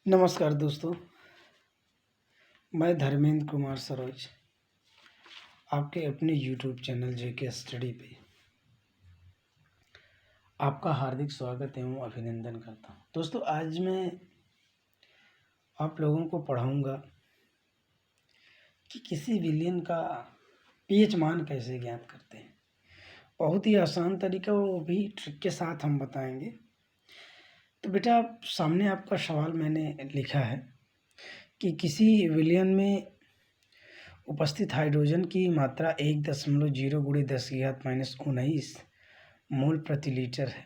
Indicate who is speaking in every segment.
Speaker 1: नमस्कार दोस्तों, मैं धर्मेंद्र कुमार सरोज आपके अपने यूट्यूब चैनल जेके स्टडी पे आपका हार्दिक स्वागत एवं अभिनंदन करता हूँ। दोस्तों, आज मैं आप लोगों को पढ़ाऊँगा कि किसी विलियन का पीएच मान कैसे ज्ञात करते हैं। बहुत ही आसान तरीका, वो भी ट्रिक के साथ हम बताएंगे। तो बेटा, सामने आपका सवाल मैंने लिखा है कि किसी विलियन में उपस्थित हाइड्रोजन की मात्रा 1.0 गुणे 10⁻⁻19 मोल प्रति लीटर है।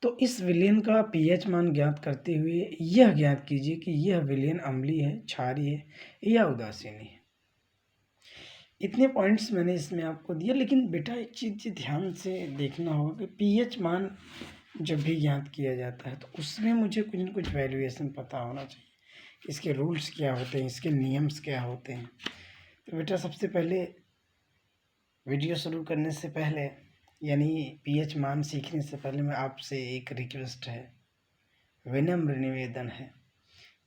Speaker 1: तो इस विलयन का पीएच मान ज्ञात करते हुए यह ज्ञात कीजिए कि यह विलयन अम्लीय है, क्षारीय है या उदासीन है। इतने पॉइंट्स मैंने इसमें आपको दिए, लेकिन बेटा एक चीज़ ध्यान से देखना होगा कि पीएच मान जब भी ज्ञात किया जाता है तो उसमें मुझे कुछ न कुछ वैल्यूएशन पता होना चाहिए। इसके रूल्स क्या होते हैं, इसके नियम्स क्या होते हैं। तो बेटा, सबसे पहले वीडियो शुरू करने से पहले, यानी पीएच मान सीखने से पहले, मैं आपसे एक रिक्वेस्ट है, विनम्र निवेदन है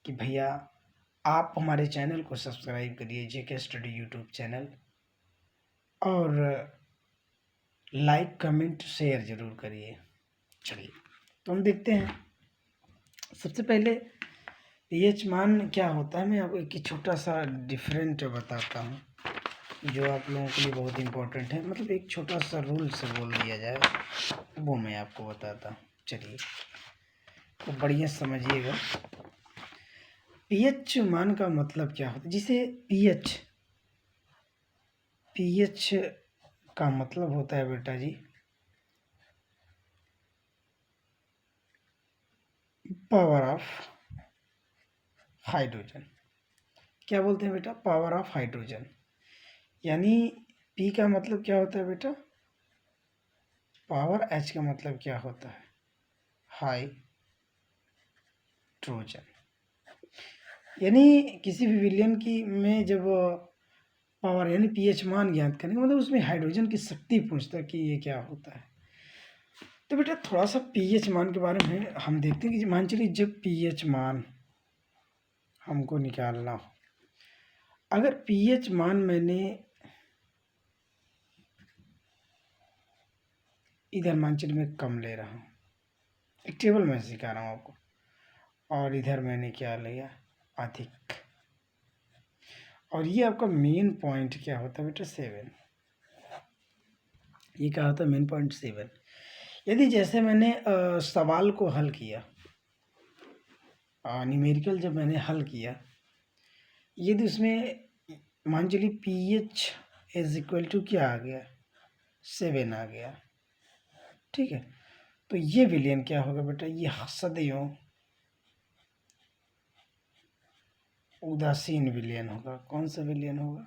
Speaker 1: कि भैया आप हमारे चैनल को सब्सक्राइब करिए, जेके स्टडी यूट्यूब चैनल, और लाइक कमेंट शेयर ज़रूर करिए। चलिए तो हम देखते हैं। सबसे पहले पीएच मान क्या होता है, मैं आपको एक छोटा सा डिफरेंट बताता हूँ जो आप लोगों के लिए बहुत इम्पोर्टेंट है। मतलब एक छोटा सा रूल से बोल दिया जाए, वो मैं आपको बताता हूँ। चलिए तो बढ़िया समझिएगा। पीएच मान का मतलब क्या होता है। जिसे पीएच का मतलब होता है बेटा जी, पावर ऑफ हाइड्रोजन। क्या बोलते हैं बेटा? Power of hydrogen. यानी पी का मतलब क्या होता है बेटा? पावर। एच का मतलब क्या होता है? हाइड्रोजन। यानी किसी भी विलयन की में जब पावर यानी पीएच मान ज्ञात करेंगे, मतलब उसमें हाइड्रोजन की शक्ति पूछता है कि ये क्या होता है। तो बेटा थोड़ा सा पीएच मान के बारे में हम देखते हैं कि मान चलिए जब पीएच मान हमको निकालना हो, अगर पीएच मान मैंने इधर मान चलिए मैं कम ले रहा हूँ, एक टेबल में सिखा रहा हूँ आपको, और इधर मैंने क्या लिया? अधिक। और ये आपका मेन पॉइंट क्या होता है बेटा? 7। ये क्या होता है? Main point 7। यदि जैसे मैंने सवाल को हल किया, न्यूमेरिकल जब मैंने हल किया, यदि उसमें मान चलिए पीएच इज इक्वल टू क्या आ गया? 7 आ गया। ठीक है, तो ये विलयन क्या होगा बेटा? ये सदैव उदासीन विलयन होगा। कौन सा विलयन होगा?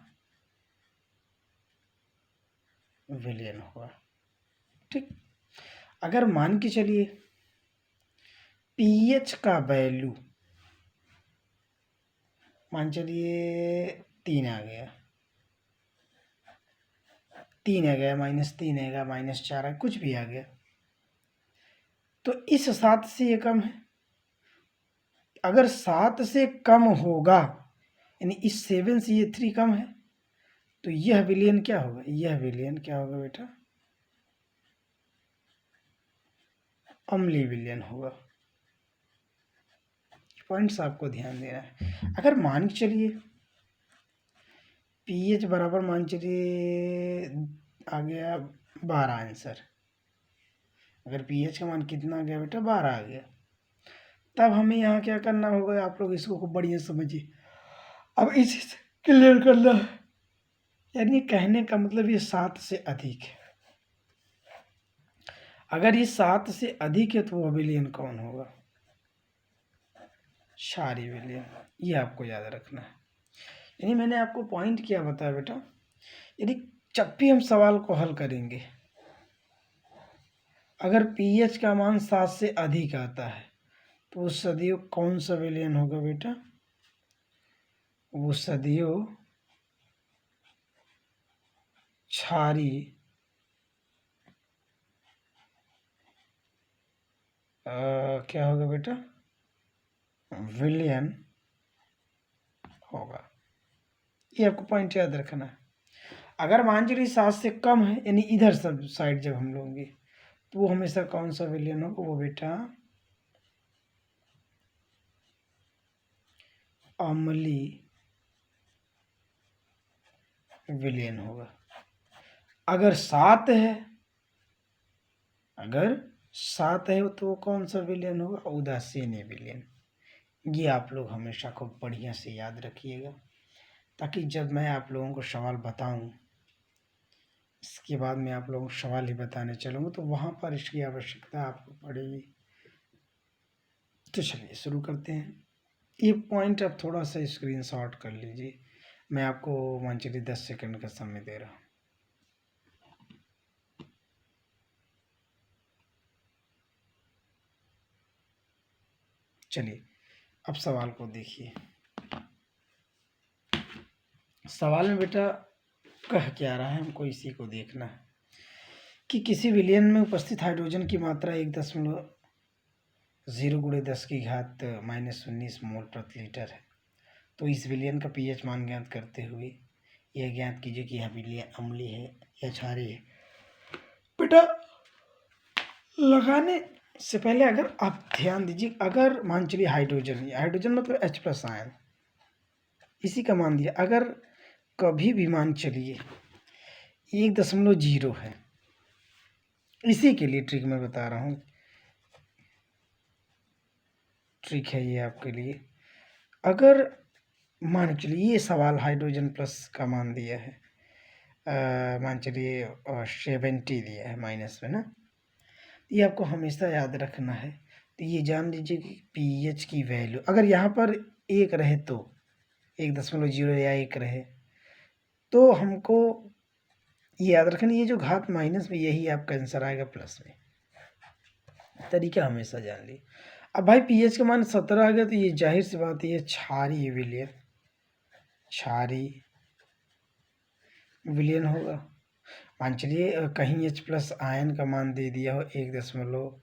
Speaker 1: विलयन होगा। ठीक। अगर मान के चलिए पीएच का वैल्यू मान चलिए 3 आ गया, 3 आ गया, -3 आएगा, -4 है, कुछ भी आ गया, तो इस 7 से ये कम है। अगर 7 से कम होगा, यानी इस 7 से ये 3 कम है, तो यह विलयन क्या होगा? यह विलयन क्या होगा बेटा? अम्लीय विलयन होगा। पॉइंट्स आपको ध्यान देना है। अगर मान के चलिए पीएच बराबर मान चलिए आ गया 12 आंसर। अगर पीएच का मान कितना आ गया बेटा? 12 आ गया। तब हमें यहाँ क्या करना होगा? आप लोग इसको खूब बढ़िया समझिए। अब इसे क्लियर करना है, यानी कहने का मतलब ये 7 से अधिक है। अगर ये 7 से अधिक है तो वो विलयन कौन होगा? क्षारीय विलयन। ये आपको याद रखना है। यानी मैंने आपको पॉइंट क्या बताया बेटा? यदि जब भी हम सवाल को हल करेंगे, अगर पीएच का मान 7 से अधिक आता है तो वो सदैव कौन सा विलयन होगा बेटा? वो सदैव क्षारीय क्या होगा बेटा? विलियन होगा। ये आपको पॉइंट याद रखना है। अगर मान लीजिए 7 से कम है, यानी इधर सब साइड जब हम लोगे, तो वो हमेशा कौन सा विलियन होगा? वो बेटा अम्ली विलियन होगा। अगर 7 है, अगर 7 है तो वो कौन सा विलियन होगा? उदासीन विलियन। ये आप लोग हमेशा खूब बढ़िया से याद रखिएगा, ताकि जब मैं आप लोगों को सवाल बताऊं, इसके बाद मैं आप लोगों को सवाल ही बताने चलूँगा, तो वहाँ पर इसकी आवश्यकता आपको पड़ेगी। तो चलिए शुरू करते हैं। ये पॉइंट आप थोड़ा सा स्क्रीनशॉट कर लीजिए। मैं आपको मान चलिए 10 सेकंड का समय दे रहा हूँ। चलिए अब सवाल को देखिए। सवाल में बेटा कह क्या रहा है, हमको इसी को देखना है कि किसी विलयन में उपस्थित हाइड्रोजन की मात्रा 1.0 × 10⁻⁻19 मोल प्रति लीटर है। तो इस विलयन का पीएच मान ज्ञात करते हुए यह ज्ञात कीजिए कि यह विलयन अम्लीय है या क्षारीय है। बेटा लगाने से पहले अगर आप ध्यान दीजिए, अगर मान चलिए हाइड्रोजन मतलब H+ आयन, इसी का मान दिया। अगर कभी भी मान चलिए 1.0 है, इसी के लिए ट्रिक मैं बता रहा हूँ, ट्रिक है ये आपके लिए। अगर मान चलिए ये सवाल हाइड्रोजन प्लस का मान दिया है, मान चलिए 70 दिया है माइनस में ना, ये आपको हमेशा याद रखना है। तो ये जान लीजिए कि पीएच की वैल्यू अगर यहाँ पर 1 रहे, तो 1.0 या 1 रहे, तो हमको ये याद रखना, ये जो घात माइनस में, यही आपका आंसर आएगा प्लस में। तरीका हमेशा जान ली। अब भाई पीएच का मान 17 आ गया, तो ये जाहिर सी बात है ये क्षारीय विलयन होगा। मान चलिए कहीं H+ आयन का मान दे दिया हो 1.0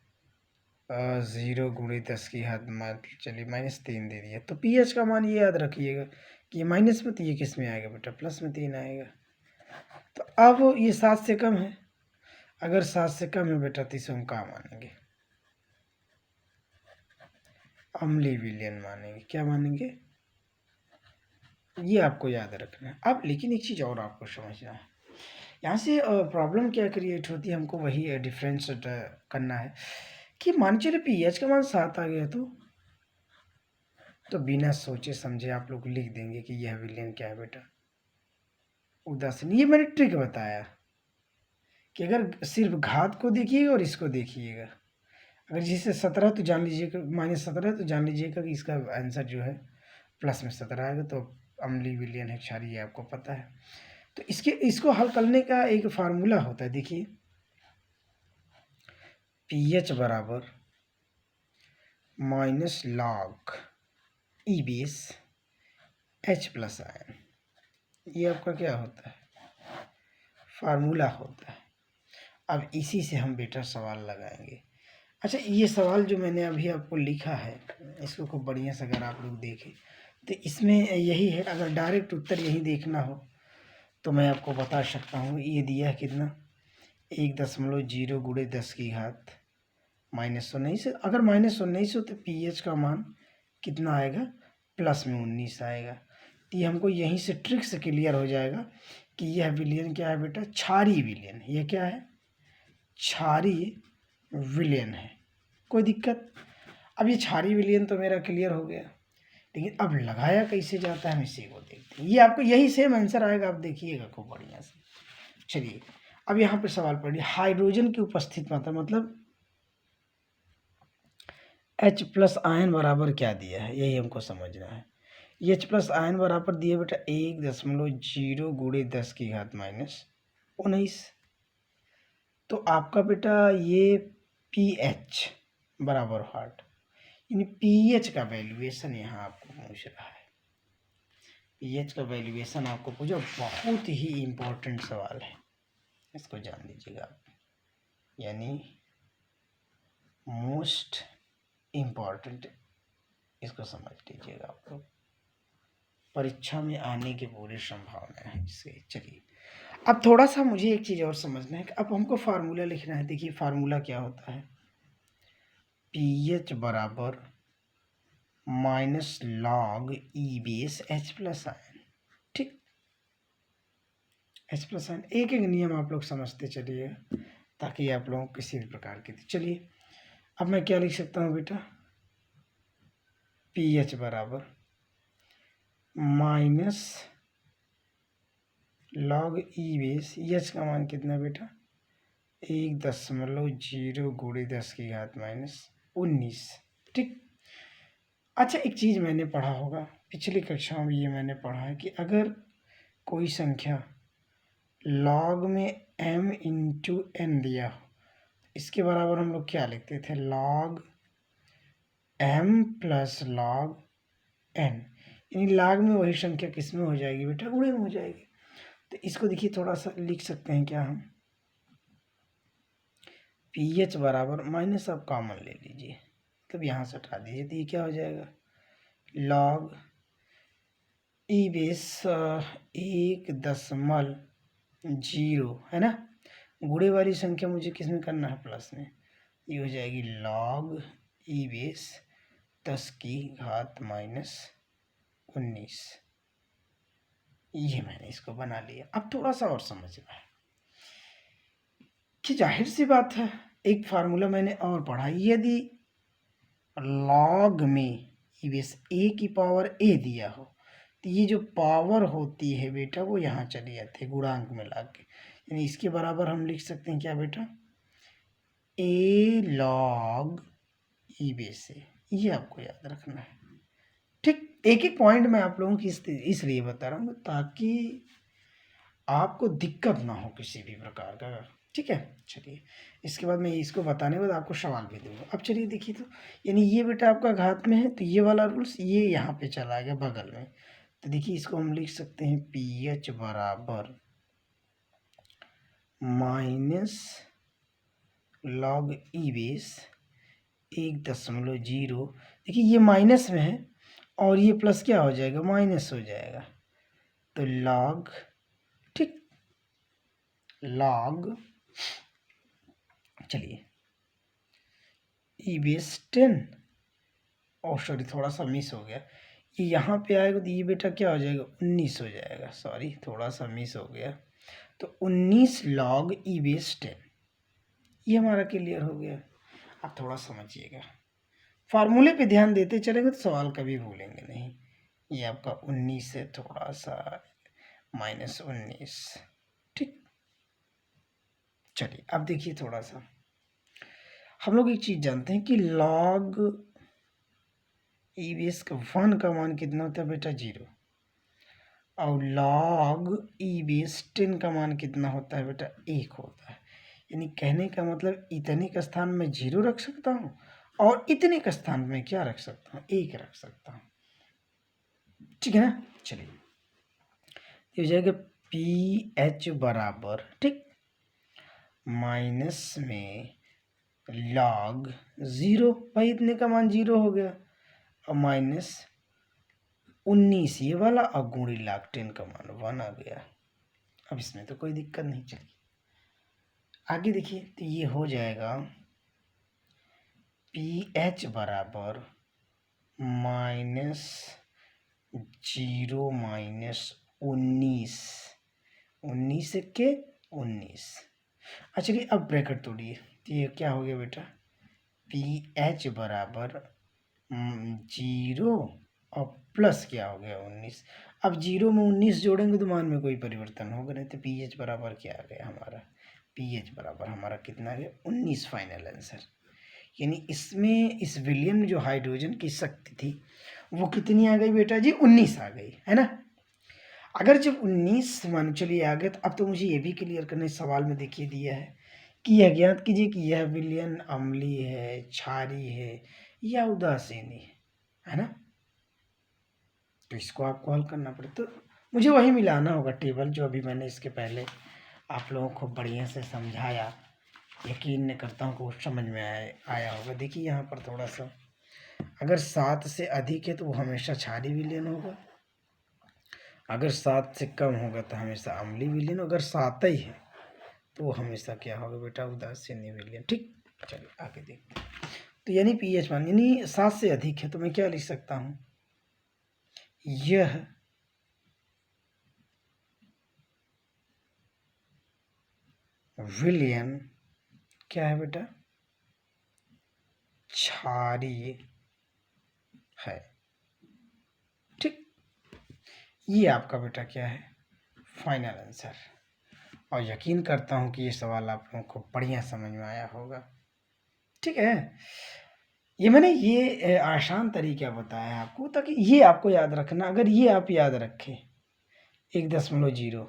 Speaker 1: × 10⁻⁻, चलिए -3 दे दिया, तो पीएच का मान ये याद रखिएगा कि ये माइनस में, तो ये किस में आएगा बेटा? प्लस में 3 आएगा। तो अब ये 7 से कम है, अगर 7 से कम है बेटा तो इसे हम क्या मानेंगे? अम्लीय विलयन मानेंगे। क्या मानेंगे? ये आपको याद रखना है। अब लेकिन एक चीज़ और आपको समझना है, यहाँ से प्रॉब्लम क्या क्रिएट होती है, हमको वही डिफरेंस करना है कि मान चलिए पीएच का मान 7 आ गया, तो बिना सोचे समझे आप लोग लिख देंगे कि यह विलयन क्या है बेटा? उदासीन। ये मैंने ट्रिक बताया कि अगर सिर्फ घात को देखिएगा और इसको देखिएगा, अगर जिसे 17 तो जान लीजिएगा, -17 तो जान लीजिएगा कि इसका आंसर जो है प्लस में 17 आएगा, तो अम्लीय विलयन है, क्षारीय, आपको पता है। तो इसको हल करने का एक फार्मूला होता है, देखिए पीएच बराबर -log ई बेस H+ आयन, ये आपका क्या होता है? फार्मूला होता है। अब इसी से हम बेटा सवाल लगाएंगे। अच्छा, ये सवाल जो मैंने अभी आपको लिखा है, इसको खूब बढ़िया से अगर आप लोग देखें, तो इसमें यही है। अगर डायरेक्ट उत्तर यही देखना हो तो मैं आपको बता सकता हूँ, ये दिया है कितना? 1.0 × 10⁻⁻19। अगर -19 हो तो पीएच का मान कितना आएगा? प्लस में 19 आएगा। तो ये हमको यहीं से ट्रिक से क्लियर हो जाएगा कि यह विलयन क्या है बेटा? क्षारीय विलयन। ये क्या है? क्षारीय विलयन है। कोई दिक्कत? अब ये क्षारीय विलयन तो मेरा क्लियर हो गया, लेकिन अब लगाया कैसे जाता है हम इसी को देखते हैं। ये आपको यही सेम आंसर आएगा, आप देखिएगा खूब बढ़िया से। चलिए अब यहाँ पे सवाल पढ़िए, हाइड्रोजन की उपस्थित मात्रा, मतलब H+ आयन बराबर क्या दिया है, यही हमको समझना है। H+ आयन बराबर दिया बेटा 1.0 × 10⁻⁻19। तो आपका बेटा ये pH बराबर व्हाट, यानी पीएच का वैल्यूएशन यहाँ आपको पूछ रहा है। पीएच का वैल्यूएशन आपको पूछा, बहुत ही इम्पोर्टेंट सवाल है, इसको जान लीजिएगा आप, यानी मोस्ट इम्पॉर्टेंट इसको समझ लीजिएगा, आप लोग परीक्षा में आने की पूरी संभावना है इससे। चलिए अब थोड़ा सा मुझे एक चीज़ और समझना है कि अब हमको फार्मूला लिखना है। देखिए फार्मूला क्या होता है, पीएच बराबर माइनस लॉग ई बेस एच प्लस आयन। ठीक, एच प्लस आयन, एक एक नियम आप लोग समझते चलिए ताकि आप लोगों को किसी भी प्रकार की। चलिए अब मैं क्या लिख सकता हूँ बेटा, पीएच बराबर माइनस लॉग ई बेस, एच का मान कितना बेटा 1.0 गुणे 10⁻⁻19। ठीक, अच्छा एक चीज़ मैंने पढ़ा होगा पिछली कक्षाओं में, ये मैंने पढ़ा है कि अगर कोई संख्या लॉग में m इंटू एन दिया हो, इसके बराबर हम लोग क्या लिखते थे, log m plus log n। यानी लॉग में वही संख्या किस में हो जाएगी बेटा, गुणे में हो जाएगी। तो इसको देखिए थोड़ा सा लिख सकते हैं क्या हम, पी एच बराबर माइनस, आप कॉमन ले लीजिए, मतलब यहाँ से हटा दीजिए, तो ये क्या हो जाएगा लॉग ई बेस 1.0 है ना, गुणे वाली संख्या मुझे किस में करना है, प्लस में। ये हो जाएगी लॉग ई बेस 10⁻⁻19। ये मैंने इसको बना लिया। अब थोड़ा सा और समझना है कि जाहिर सी बात है एक फार्मूला मैंने और पढ़ा, यदि लॉग में ई बेस ए की पावर ए दिया हो तो ये जो पावर होती है बेटा वो यहाँ चली जाती है गुणांक में ला के, यानी इसके बराबर हम लिख सकते हैं क्या बेटा, ए लॉग ई बेस ए। ये आपको याद रखना है। ठीक, एक एक पॉइंट मैं आप लोगों की इसलिए बता रहा हूँ ताकि आपको दिक्कत ना हो किसी भी प्रकार का। ठीक है, चलिए इसके बाद मैं इसको बताने के बाद आपको सवाल भी दूंगा। अब चलिए देखिए, तो यानी ये बेटा आपका घात में है तो ये वाला रूल्स ये यहाँ पे चला गया बगल में। तो देखिए इसको हम लिख सकते हैं पी एच बराबर माइनस लॉग ई बेस 1.0। देखिए ये माइनस में है और ये प्लस क्या हो जाएगा, माइनस हो जाएगा। तो लॉग, ठीक, लॉग, चलिए ई बेस 10, और सॉरी थोड़ा सा मिस हो गया, ये यहाँ पे आएगा तो ये बेटा क्या हो जाएगा 19 हो जाएगा, सॉरी थोड़ा सा मिस हो गया। तो 19 लॉग ई बेस 10, ये हमारा क्लियर हो गया। अब थोड़ा समझिएगा, फार्मूले पे ध्यान देते चलेंगे तो सवाल कभी भूलेंगे नहीं। ये आपका 19 है, थोड़ा सा -19। ठीक, चलिए अब देखिए थोड़ा सा, हम लोग एक चीज़ जानते हैं कि लॉग ई बेस का 1 का मान कितना होता है बेटा 0, और लॉग ई बेस 10 का मान कितना होता है बेटा 1 होता है। यानी कहने का मतलब इतने का स्थान में 0 रख सकता हूँ और इतने का स्थान में क्या रख सकता हूँ, 1 रख सकता हूँ। ठीक है ना, चलिए हो जाएगा पी एच बराबर, ठीक, माइनस में लॉग 0, भाई इतने का मान 0 हो गया, और माइनस 19 ये वाला, और गुणी लॉग 10 का मान 1 आ गया। अब इसमें तो कोई दिक्कत नहीं। चलिए आगे देखिए, तो ये हो जाएगा पी एच बराबर -0 -19, 19 के 19। अच्छा चलिए अब ब्रैकेट तोड़िए, तो ये क्या हो गया बेटा, पी एच बराबर 0 और प्लस क्या हो गया 19। अब 0 में 19 जोड़ेंगे तो मान में कोई परिवर्तन होगा नहीं, तो पी एच बराबर क्या आ गया हमारा, पी एच बराबर हमारा कितना आ गया 19, फाइनल आंसर। यानी इसमें इस विलियम में जो हाइड्रोजन की शक्ति थी वो कितनी आ गई बेटा जी, 19 आ गई है ना। अगर जब 19 मान चलिए आ गया, तो अब तो मुझे ये भी क्लियर करना है, सवाल में देखिए दिया है कि यह ज्ञात कीजिए कि यह विलयन अम्लीय है, क्षारीय है या उदासीनी है ना। तो इसको आपको हल करना पड़े, तो मुझे वही मिलाना होगा टेबल जो अभी मैंने इसके पहले आप लोगों को बढ़िया से समझाया। यकीन करता हूँ कि वो समझ में आया होगा। देखिए यहाँ पर थोड़ा सा अगर 7 से अधिक है तो वो हमेशा क्षारीय विलयन होगा, अगर 7 से कम होगा तो हमेशा अम्लीय विलयन, अगर 7 ही है तो वो हमेशा क्या होगा बेटा, उदासीन विलयन। ठीक, चलिए आगे देखते हैं। तो यानी पीएच मान यानी 7 से अधिक है तो मैं क्या लिख सकता हूँ, यह विलयन क्या है बेटा, क्षारीय है। ठीक, ये आपका बेटा क्या है, फाइनल आंसर। और यकीन करता हूँ कि ये सवाल आप लोगों को बढ़िया समझ में आया होगा। ठीक है, ये मैंने ये आसान तरीका बताया आपको ताकि ये आपको याद रखना। अगर ये आप याद रखें 1.0,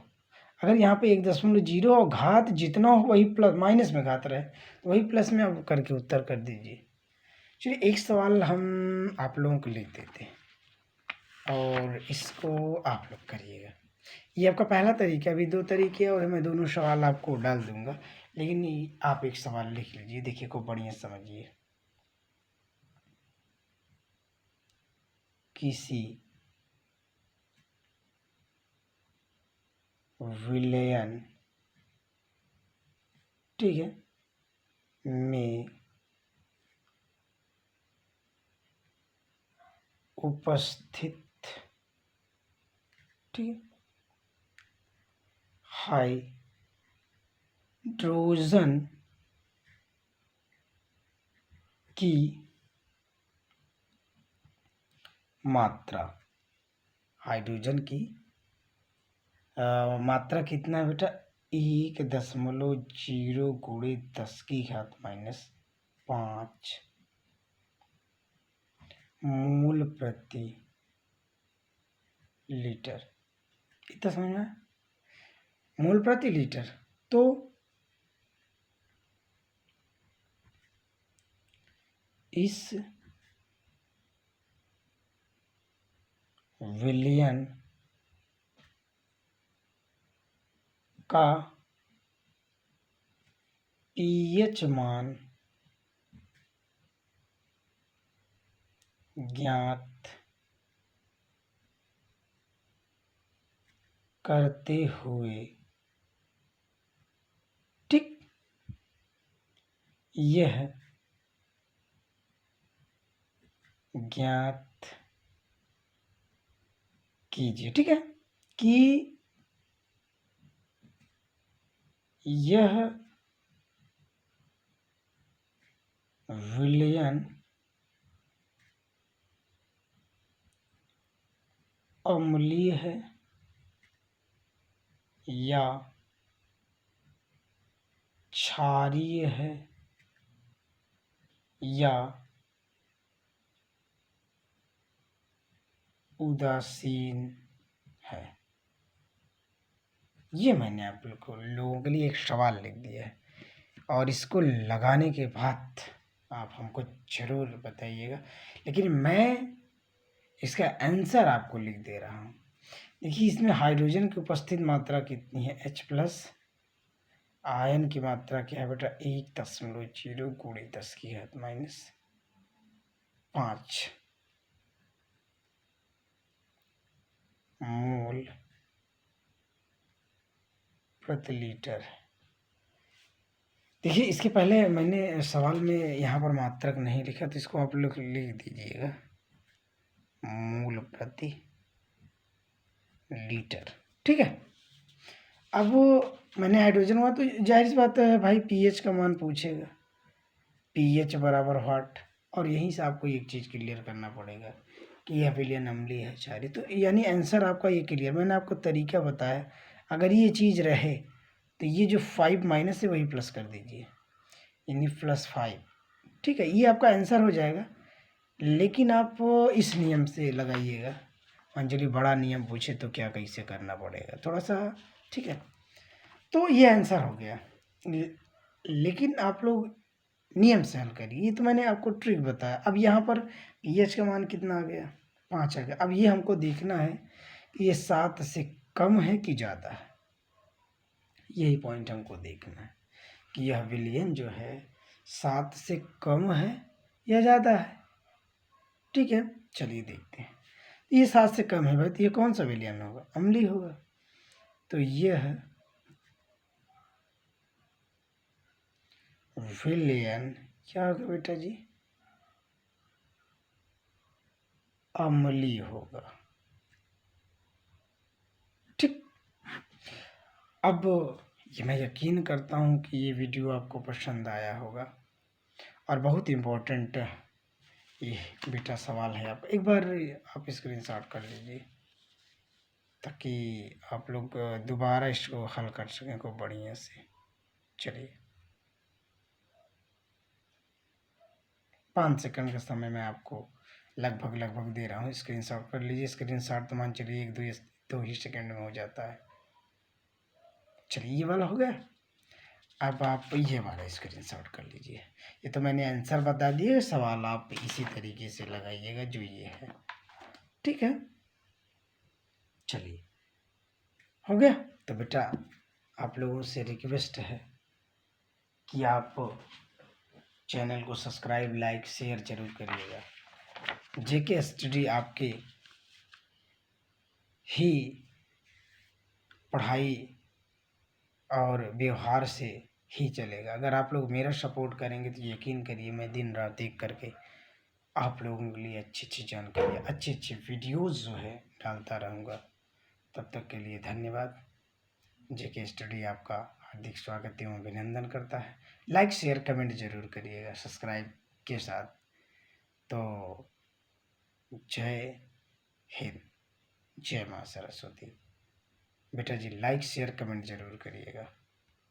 Speaker 1: अगर यहाँ पे 1.0 और घात जितना हो वही प्लस माइनस में घात रहे तो वही प्लस में आप करके उत्तर कर दीजिए। चलिए एक सवाल हम आप लोगों को लिख देते हैं और इसको आप लोग करिएगा। ये आपका पहला तरीका, अभी 2 तरीके और मैं दोनों सवाल आपको डाल दूंगा, लेकिन आप एक सवाल लिख लीजिए, देखिए को बढ़िया समझिए। किसी विलयन, ठीक है, में उपस्थित, ठीक है, हाइड्रोजन की मात्रा, हाइड्रोजन की मात्रा कितना है बेटा, 1.0 गुणे 10⁻⁻5 मोल प्रति लीटर। इतना समझ में आया? मोल प्रति लीटर। तो इस विलयन का पीएच मान ज्ञात करते हुए, ठीक, यह ज्ञात कीजिए, ठीक है, कि यह विलयन अम्लीय है या क्षारीय है या उदासीन है। ये मैंने आप लोगों के लिए एक सवाल लिख दिया है और इसको लगाने के बाद आप हमको ज़रूर बताइएगा, लेकिन मैं इसका आंसर आपको लिख दे रहा हूँ। देखिए इसमें हाइड्रोजन की उपस्थित मात्रा कितनी है, H+, आयन की मात्रा क्या है बेटा, 1.0 गुणे 10⁻⁻5 मोल प्रति लीटर। देखिए इसके पहले मैंने सवाल में यहाँ पर मात्रक नहीं लिखा तो इसको आप लोग लिख दीजिएगा, मोल प्रति लीटर। ठीक है, अब मैंने हाइड्रोजन हुआ तो जाहिर सी बात है भाई पीएच का मान पूछेगा, पीएच बराबर व्हाट, और यहीं से आपको एक चीज़ क्लियर करना पड़ेगा कि यह विलयन अम्लीय है क्षारीय। तो यानी आंसर आपका ये क्लियर, मैंने आपको तरीका बताया। अगर ये चीज़ रहे तो ये जो 5 माइनस है वही प्लस कर दीजिए, यानी +5। ठीक है, ये आपका आंसर हो जाएगा, लेकिन आप इस नियम से लगाइएगा। अंजलि बड़ा नियम पूछे तो क्या कैसे करना पड़ेगा थोड़ा सा। ठीक है, तो ये आंसर हो गया, लेकिन आप लोग नियम से हल करिए। ये तो मैंने आपको ट्रिक बताया। अब यहाँ पर पीएच का मान कितना आ गया, 5 आ गया। अब ये हमको देखना है कि ये 7 से कम है कि ज़्यादा है, यही पॉइंट हमको देखना है कि यह विलयन जो है 7 से कम है या ज़्यादा है। ठीक है, चलिए देखते हैं। ये 7 से कम है भाई, तो ये कौन सा विलयन होगा? अम्लीय होगा। तो ये है विलयन, क्या होगा बेटा जी? अम्लीय होगा। ठीक। अब ये मैं यकीन करता हूँ कि ये वीडियो आपको पसंद आया होगा, और बहुत इम्पोर्टेंट ये बेटा सवाल है। आप एक बार आप स्क्रीनशॉट कर लीजिए, ताकि आप लोग दोबारा इसको हल कर सकें खूब बढ़िया से। चलिए, 5 सेकंड का समय मैं आपको लगभग दे रहा हूँ, स्क्रीनशॉट कर लीजिए। स्क्रीनशॉट तो मान चलिए 1-2 ही सेकंड में हो जाता है। चलिए, ये वाला हो गया। अब आप ये वाला स्क्रीनशॉट कर लीजिए। ये तो मैंने आंसर बता दिए, सवाल आप इसी तरीके से लगाइएगा जो ये है। ठीक है, चलिए, हो गया। तो बेटा आप लोगों से रिक्वेस्ट है कि आप चैनल को सब्सक्राइब, लाइक, शेयर जरूर करिएगा। जेके स्टडी आपके ही पढ़ाई और व्यवहार से ही चलेगा। अगर आप लोग मेरा सपोर्ट करेंगे तो यकीन करिए मैं दिन रात एक करके आप लोगों के लिए अच्छी अच्छी जानकारी, अच्छे अच्छे वीडियोज़ जो है डालता रहूँगा। तब तक के लिए धन्यवाद। जेके स्टडी आपका हार्दिक स्वागत एवं अभिनंदन करता है। लाइक, शेयर, कमेंट जरूर करिएगा सब्सक्राइब के साथ। तो जय हिंद, जय माँ सरस्वती। बेटा जी लाइक, शेयर, कमेंट जरूर करिएगा।